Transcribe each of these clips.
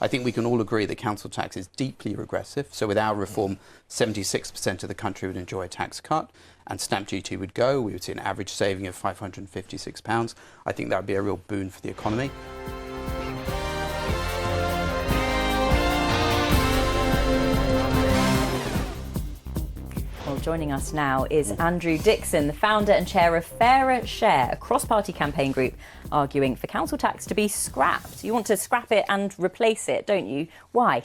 I think we can all agree that council tax is deeply regressive. So with our reform, 76% of the country would enjoy a tax cut, and stamp duty would go. We would see an average saving of £556. I think that would be a real boon for the economy. Joining us now is Andrew Dixon, the founder and chair of Fairer Share, a cross-party campaign group arguing for council tax to be scrapped. You want to scrap it and replace it, don't you? Why?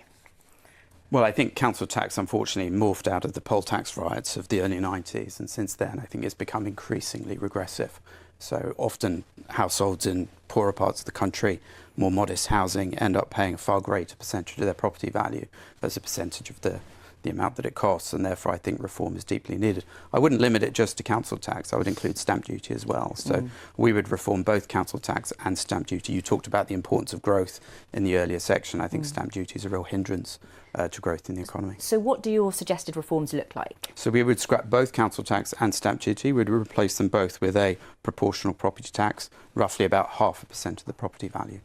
Well, I think council tax, unfortunately, morphed out of the poll tax riots of the early 90s, and since then I think it's become increasingly regressive. So often households in poorer parts of the country, more modest housing, end up paying a far greater percentage of their property value as a percentage of the amount that it costs, and therefore I think reform is deeply needed. I wouldn't limit it just to council tax, I would include stamp duty as well. So we would reform both council tax and stamp duty. You talked about the importance of growth in the earlier section. I think stamp duty is a real hindrance to growth in the economy. So what do your suggested reforms look like? So we would scrap both council tax and stamp duty. We'd replace them both with a proportional property tax, roughly about 0.5% of the property value.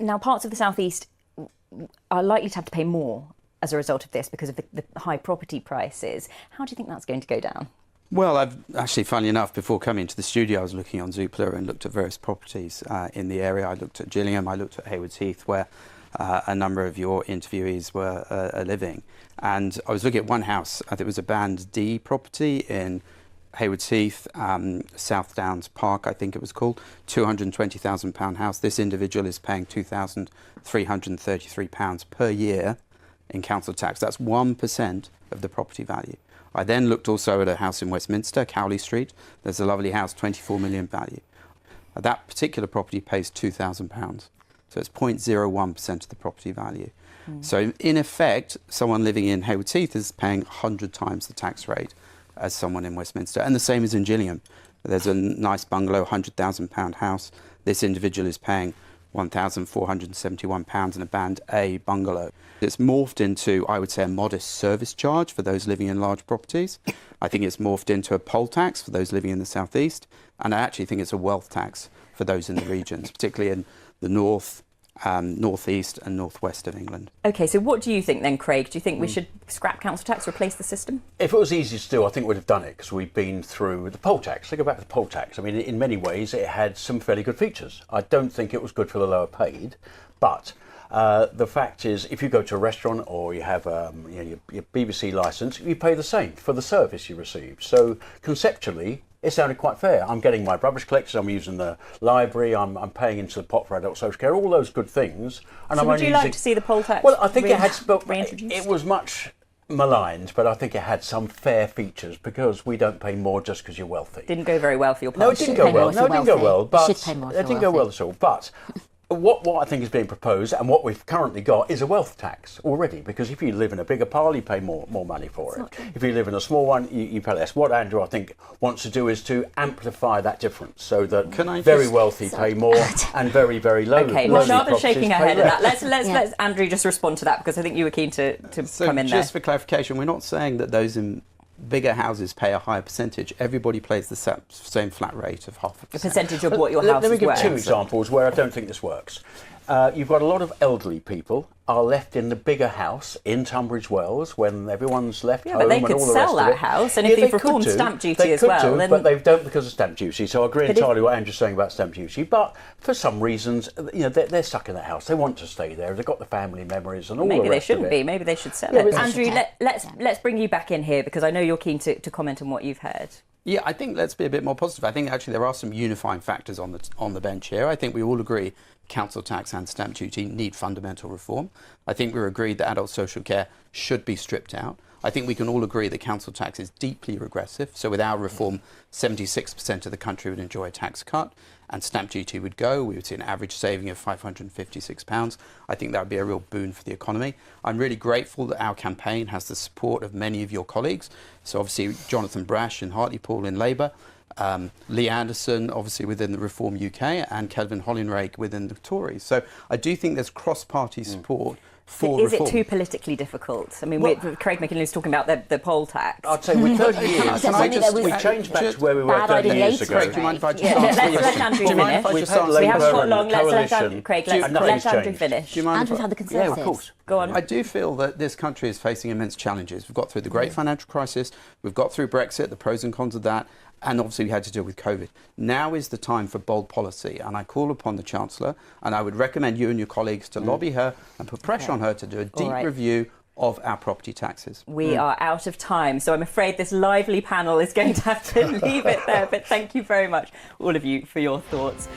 Now, parts of the South East are likely to have to pay more as a result of this because of the high property prices. How do you think that's going to go down? Well, I've actually, funnily enough, before coming to the studio, I was looking on Zoopla and looked at various properties in the area. I looked at Gillingham, I looked at Haywards Heath, where a number of your interviewees were living. And I was looking at one house, I think it was a Band D property in Haywards Heath, South Downs Park, I think it was called, £220,000 house. This individual is paying £2,333 per year in council tax. That's 1% of the property value. I then looked also at a house in Westminster, Cowley Street. There's a lovely house, 24 million value. That particular property pays £2,000. So it's 0.01% of the property value. So in effect, someone living in Haywards Heath is paying 100 times the tax rate as someone in Westminster. And the same is in Gillingham. There's a nice bungalow, £100,000 house. This individual is paying £1,471 in a Band A bungalow. It's morphed into, I would say, a modest service charge for those living in large properties. I think it's morphed into a poll tax for those living in the South East. And I actually think it's a wealth tax for those in the regions, particularly in the north, northeast and northwest of England. OK, so what do you think then, Craig? Do you think we should scrap council tax, replace the system? If it was easy to do, I think we'd have done it, because we've been through the poll tax. Think about the poll tax. I mean, in many ways, it had some fairly good features. I don't think it was good for the lower paid, but the fact is, if you go to a restaurant or you have your BBC licence, you pay the same for the service you receive. So conceptually, it sounded quite fair. I'm getting my rubbish collected, I'm using the library, I'm paying into the pot for adult social care, all those good things. And so would you like to see the poll tax Well, I think reintroduced? it was much maligned, but I think it had some fair features, because we don't pay more just because you're wealthy. Didn't go very well for your No, it didn't go well. No, it didn't go well. But it didn't go well at all. But what I think is being proposed, and what we've currently got, is a wealth tax already. Because if you live in a bigger pile, you pay more money for it. If you live in a small one, you pay less. What Andrew, I think, wants to do is to amplify that difference, so that very wealthy pay more and very, very low. OK, Marshada's shaking her head at that. Let's Andrew just respond to that, because I think you were keen to come in there. Just for clarification, we're not saying that those in bigger houses pay a higher percentage. Everybody pays the same flat rate of 0.5%. The percentage of what your house is worth. Let me give two examples where I don't think this works. You've got a lot of elderly people are left in the bigger house in Tunbridge Wells when everyone's left home, but they and could all the sell rest of that it. house, and if you've reformed stamp duty as well, then but they don't, because of stamp duty. So I agree entirely what Andrew's saying about stamp duty. But for some reasons, they're stuck in that house. They want to stay there. They've got the family memories and all the rest of it. Maybe they shouldn't be. Maybe they should sell it. Andrew, let's bring you back in here, because I know you're keen to comment on what you've heard. Yeah, I think let's be a bit more positive. I think actually there are some unifying factors on the bench here. I think we all agree council tax and stamp duty need fundamental reform. I think we're agreed that adult social care should be stripped out. I think we can all agree that council tax is deeply regressive. So with our reform, 76% of the country would enjoy a tax cut, and stamp duty would go. We would see an average saving of £556. I think that would be a real boon for the economy. I'm really grateful that our campaign has the support of many of your colleagues. So obviously Jonathan Brash in Hartlepool in Labour, Lee Anderson, obviously within the Reform UK, and Kelvin Hollinrake within the Tories. So I do think there's cross-party support for Is reform. it too politically difficult? I mean, Craig McKinley's talking about the poll tax. I'd say with 30 years, Can I just- we changed back to where we were bad 30 idea years later, ago. Craig, do you mind if I just Yeah, answer let's the let question? Andrew Do you mind finish. if I We've just had answer We the haven't Labour got question? long. Let's let coalition, Craig. and Let nothing's Andrew changed. finish. Do you mind Andrew if I- had the consensus. Yeah, of course. Go on. I do feel that this country is facing immense challenges. We've got through the great financial crisis, we've got through Brexit, the pros and cons of that, and obviously we had to deal with COVID. Now is the time for bold policy, and I call upon the Chancellor, and I would recommend you and your colleagues to lobby her and put pressure on her to do a deep right. review of our property taxes. We are out of time, so I'm afraid this lively panel is going to have to leave it there. But thank you very much, all of you, for your thoughts.